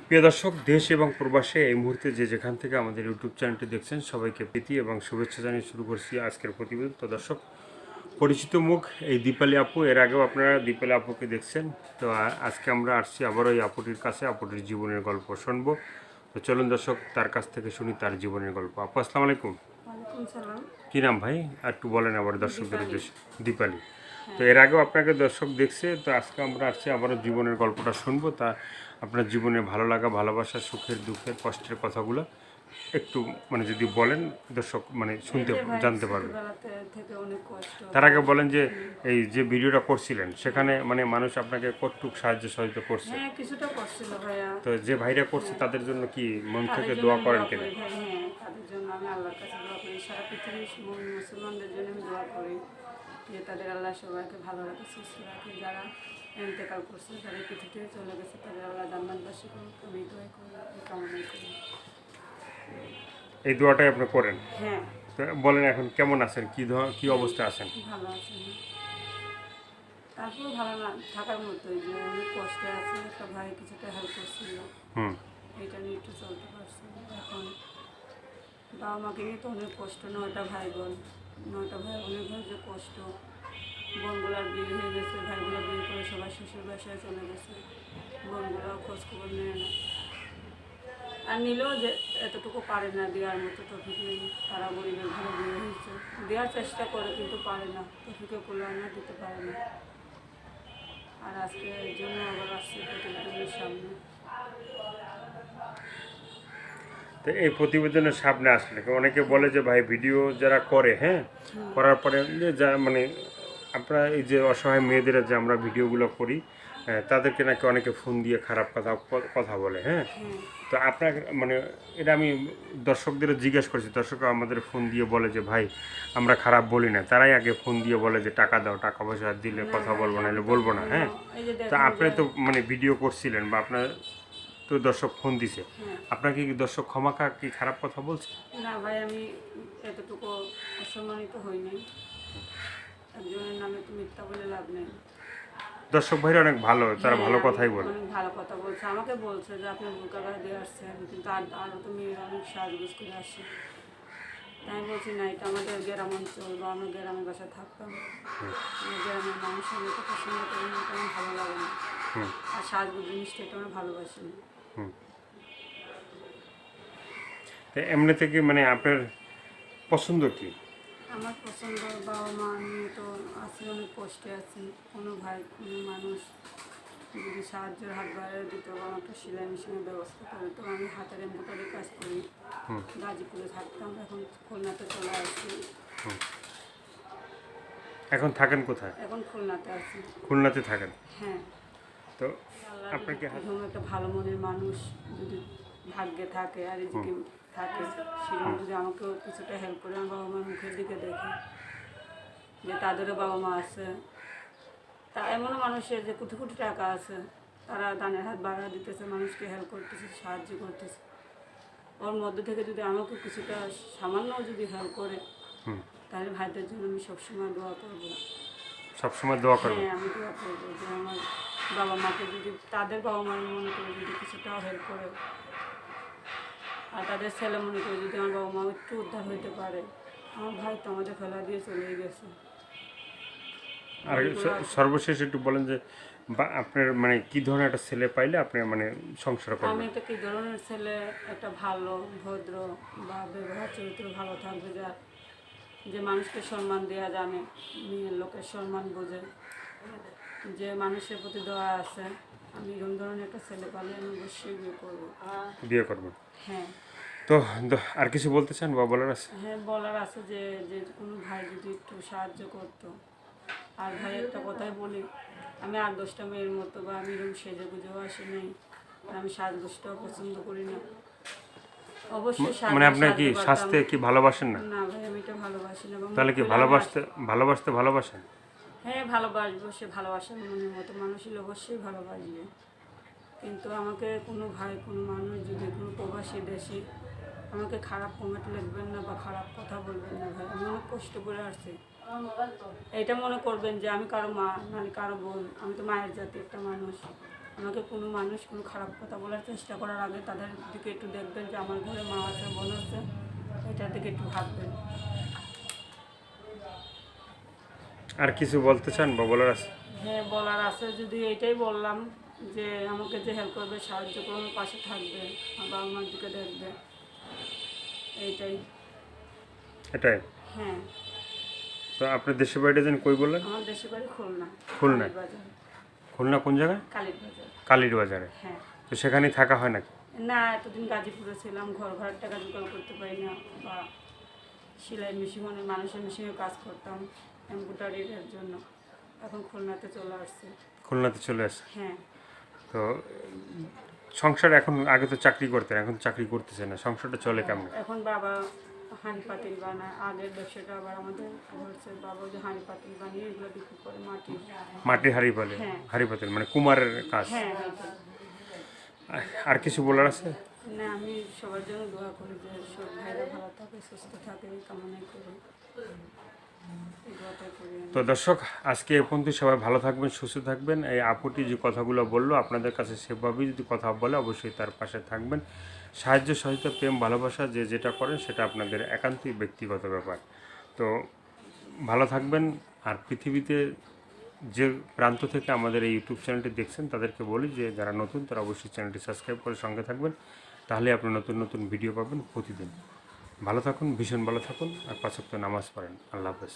প্রিয় দর্শক, দেশ এবং প্রবাসে এই মুহূর্তে যে যেখান থেকে আমাদের ইউটিউব চ্যানেলটি দেখছেন সবাইকে প্রীতি এবং শুভেচ্ছা জানিয়ে শুরু করছি আজকের প্রতিবেদন। তো দর্শক, পরিচিত মুখ এই দীপালি আপু, এর আগেও আপনারা দীপালি আপুকে দেখছেন। তো আজকে আমরা আসছি আবারও এই আপুটির কাছে, আপুটির জীবনের গল্প শুনবো। তো চলুন দর্শক, তার কাছ থেকে শুনি তার জীবনের গল্প। আপু, আসসালামু আলাইকুম। ওয়ালাইকুম সালাম। কী নাম ভাই? আর একটু বলেন আবার দর্শকদের দীপালি। উদ্দেশ্যে। দীপালি। তো হ্যাঁ। এর আগেও আপনাকে দর্শক দেখছে, তো আজকে আমরা আসছি আবারও জীবনের গল্পটা শুনবো। তা আপনার জীবনে ভালো লাগা, ভালোবাসা, সুখের দুঃখের কষ্টের কথাগুলো একটু যদি বলেন, দর্শক এই শুনতে যে ভাই জানতে পারবে। ছোটবেলাতে থেকে অনেক কষ্ট তার আগে বলেন যে হুম। এই যে ভিডিওটা করছিলেন সেখানে মানুষ আপনাকে কতটুক সাহায্য সহযোগিতা করছে? হ্যাঁ, কিছুটা করছিল ভাইয়া। তো যে ভাইরা করছে হ্যাঁ, তাদের জন্য কি মন তাদের থেকে জন্য দোয়া আমি করেন দোয়া কিনা? করি ভাই। হ্যাঁ, তাদের জন্য আমি আল্লাহর কাছে দোয়া করি। সারা পৃথিবীর মুসলমানদের জন্য আমি দোয়া করি যে তাদের আল্লাহ সবাইকে ভালো রাখে, সুস্থ রাখে। যারা ইন্তেকাল করছে, যারা পৃথিবী থেকে চলে গেছে, তাদের আল্লাহ জান্নাতবাসী করুক, আমি দোয়া করি, এই কামনাই করি। এই দোয়াটাই আপনি করেন? হ্যাঁ। তো বলেন, এখন কেমন আছেন, কি অবস্থায় আছেন? ভালো আছেন? তারপর ভালো না থাকার মতোই, যে অনেক কষ্টে আছে। একটা ভাই কিছুটা হেল্প করছিল, হুম। এটা নিয়ে একটু চলতে পারছি। এখন বাবা মাকে নিয়ে তো অনেক কষ্ট। 9টা ভাই বোন, 9টা ভাই, অনেক ভাই যে কষ্ট। বোনগুলার বিয়ে হয়ে গেছে, ভাইগুলো বিয়ে করে সবাই শ্বশুর বাসায় চলে গেছে। বোনগুলাও খোঁজখবর নেয় না, আর নিলেও যে এতটুকু পারে না দেওয়ার মতো তফিক নেই। তারা গরিবের ঘরে বিয়ে হয়েছে, দেওয়ার চেষ্টা করে কিন্তু পারে না, তফিকে কুলায় না, দিতে পারে না। আর আজকে এর জন্য আবার আসছে প্রতিবেদনের সামনে। তো এই প্রতিবেদনের সামনে আসলে অনেকে বলে যে ভাই, ভিডিও যারা করে, হ্যাঁ, করার পরে যে যা আপনারা এই যে অসহায় মেয়েদের যে আমরা ভিডিওগুলো করি, তাদেরকে নাকি অনেকে ফোন দিয়ে খারাপ কথা বলে, হ্যাঁ। হ্যাঁ। তো আপনার এটা আমি দর্শকদের জিজ্ঞেস করছি, দর্শকরা আমাদের ফোন দিয়ে বলে যে ভাই, আমরা খারাপ বলি না। তারাই আগে ফোন দিয়ে বলে যে টাকা দাও, টাকা পয়সা দিলে না কথা ভাই, বলবো, আমি নাহলে তো বলবো না, ভালো। হ্যাঁ। এই যে তো দেখেন আপনি যে তো ভিডিও করছিলেন বা আপনার তো দর্শক ফোন দিছে, হ্যাঁ। আপনাকে কি দর্শক ক্ষমাকা কি খারাপ কথা বলছে? না ভাই, আমি এতটুকু অসম্মানিত হইনি। একজনের নামে তো মিথ্যা বলে লাভ নেই। দর্শক ভাইরা অনেক ভালো, তারা হ্যাঁ, ভালো আমি কথাই বলে। অনেক ভালো কথা বলছে। আমাকে বলছে যে আপনি বোরকা গায়ে দিয়ে আসছেন, কিন্তু আরও তো মেয়েরা অনেক সাজগোজ করে আসে। তাই আমি বলছি না, এটা আমাদের গ্রাম অঞ্চল, বা আমরা গ্রামের বাসায় থাকতাম। আমরা গ্রামের মানুষ, আমি এটা পছন্দ করি না, এটা আমার ভালো লাগে না। হুম। আর সাজগোজ জিনিসটা এটা আমরা ভালোবাসি না। হুম। তো এমনি থেকে আপনার পছন্দ কি? আমার পছন্দ, বাবা মা নিয়ে তো আছে, অনেক কষ্টে আছি। কোনো ভাই, কোনো মানুষ যদি সাহায্যের হাত বাড়িয়ে দিত, বা আমার একটা সেলাই মেশিনের ব্যবস্থা করে, তো আমি হাতের এমব্রয়ডারি কাজ করি। গাজীপুরে থাকতাম, এখন খুলনাতে চলে আসছি। এখন থাকেন কোথায়? এখন খুলনাতে আছি। খুলনাতে থাকেন? হ্যাঁ। তো আল্লাহ যদি আপনাকে প্রথম একটা ভালো মনের মানুষ যদি ভাগ্যে থাকে, আর এই যে থাকে, সেরকম যদি আমাকেও কিছুটা হেল্প করে, আমার বাবা মার মুখের দিকে দেখে যে তাদেরও বাবা মা আছে। তা এমনও মানুষের যে কোটি কোটি টাকা আছে, তারা দানের হাত বাড়া দিতেছে, মানুষকে হেল্প করতেছে, সাহায্য করতেছে। ওর মধ্যে থেকে যদি আমাকে কিছুটা সামান্য যদি হেল্প করে, তাহলে ভাইদের জন্য আমি সবসময় দোয়া করবো। সবসময় দোয়া করবেন? হ্যাঁ, আমি দোয়া করবো যে আমার বাবা মাকে যদি, তাদের বাবা মার মনে করে যদি কিছুটাও হেল্প করে, আর তাদের ছেলে মনে করে যদি আমার বাবা মা একটু উদ্ধার হইতে পারে। আমার ভাই তো আমাদের ফেলা দিয়ে চলেই গেছে। আর সর্বশেষ একটু বলেন যে আপনার কি ধরনের একটা ছেলে পাইলে আপনি সংসার আমি করবেন? একটা কী ধরনের ছেলে, একটা ভালো, ভদ্র, বা ব্যবহার চরিত্র ভালো থাকবে, যে মানুষকে সম্মান দেওয়া জানে, মেয়ের লোকের সম্মান বোঝে, যে মানুষের প্রতি দয়া আছে। আমি এরকম ধরনের একটা ছেলে পালে আমি অবশ্যই বিয়ে করবো। বিয়ে করবেন? হ্যাঁ। তো আর কিছু বলতে চান বা বলার আছে? হ্যাঁ, বলার আছে যে যে কোনো ভাই যদি একটু সাহায্য করতো। আর ভাই, একটা কথাই বলি, আমি 8-10টা মেয়ের মতো, বা আমি এরকম সেজে গুজেও আসি নাই, আর আমি সাজগোজটাও পছন্দ করি না। অবশ্যই আপনার কি সাজতে পারতাম। স্বাস্থ্যে কি ভালোবাসেন না? না ভাই, আমি এটা ভালোবাসি না। এবং তাহলে কি ভালোবাসেন? হ্যাঁ, ভালোবাসবো। সে ভালোবাসার মনের মতো মানুষই অবশ্যই ভালোবাসবে। কিন্তু আমাকে কোনো ভাই, কোনো মানুষ যদি, কোনো প্রবাসী দেশি আমাকে খারাপ কমেন্ট লিখবেন না, বা খারাপ কথা বলবেন না ভাই। আমি অনেক কষ্ট করে আসছি। এটা মনে করবেন যে আমি কারো মা, মানে কারো বোন। আমি তো মায়ের জাতি একটা মানুষ। আমাকে কোনো মানুষ কোনো খারাপ কথা বলার চেষ্টা করার আগে তাদের দিকে একটু দেখবেন যে আমার ঘরে মা আছে, বোন আছে, এটার দিকে একটু ভাববেন। আর কিছু বলতে চান বা বলার আছে? হ্যাঁ, বলার আছে, যদি এইটাই বললাম যে আমাকে যে হেল্প করবে, সাহায্য করবে, আমার পাশে থাকবে, আমার বাবা মার দিকে দেখবে, এইটাই। এটাই। হ্যাঁ, তো আপনার দেশের বাড়িটা যেন কই বললেন? আমার দেশের বাড়ি খুলনা। খুলনা? বাজার। খুলনা কোন জায়গায়? কালীর বাজার। কালীর বাজারে। হ্যাঁ। তো সেখানেই থাকা হয় নাকি? না, এতদিন গাজীপুরে ছিলাম, ঘর ভাড়ার টাকা জোগাড় করতে পারি না, বা সেলাই মেশিন, মানে মানুষের মেশিনে কাজ করতাম এমব্রয়ডারির জন্য। এখন খুলনাতে চলে আসছে। খুলনাতে চলে আসে। হ্যাঁ। তো সংসার এখন, আগে তো চাকরি করতেন, এখন চাকরি করতেছে না, সংসারটা চলে কেমন? এখন বাবা হাঁড়ি পাতিল বানায়, আগের ব্যবসাটা আবার আমাদের হচ্ছে, বাবা ওই যে হাঁড়ি পাতিল বানিয়ে এগুলো বিক্রি করে, মাটির হাঁড়ি বলে? হ্যাঁ। হাঁড়ি পাতিল মানে কুমারের কাজ। হ্যাঁ। আর কিছু বলার আছে? না, আমি সবার জন্য দোয়া করি যে সব ভাইরা ভালো থাকে, সুস্থ থাকে, এই কামনাই করি, এই দোয়াটাই করি আমি। তো দর্শক, আজকে এ পর্যন্ত সবাই ভালো থাকবেন, সুস্থ থাকবেন। এই আপুটি যে কথাগুলো বললো আপনাদের কাছে সেভাবেই যদি কথা বলে অবশ্যই তার পাশে থাকবেন। সাহায্য সহায়তা, প্রেম, ভালোবাসা যে যেটা করেন সেটা আপনাদের একান্তই ব্যক্তিগত ব্যাপার। তো ভালো থাকবেন। আর পৃথিবীতে যে প্রান্ত থেকে আমাদের এই ইউটিউব চ্যানেলটি দেখছেন তাদেরকে বলি যে যারা নতুন তারা অবশ্যই চ্যানেলটি সাবস্ক্রাইব করে সঙ্গে থাকবেন, তাহলে আপনি নতুন নতুন ভিডিও পাবেন প্রতিদিন। ভালো থাকুন, ভীষণ ভালো থাকুন, আর 5 ওয়াক্ত নামাজ পড়েন। আল্লাহ হাফেজ।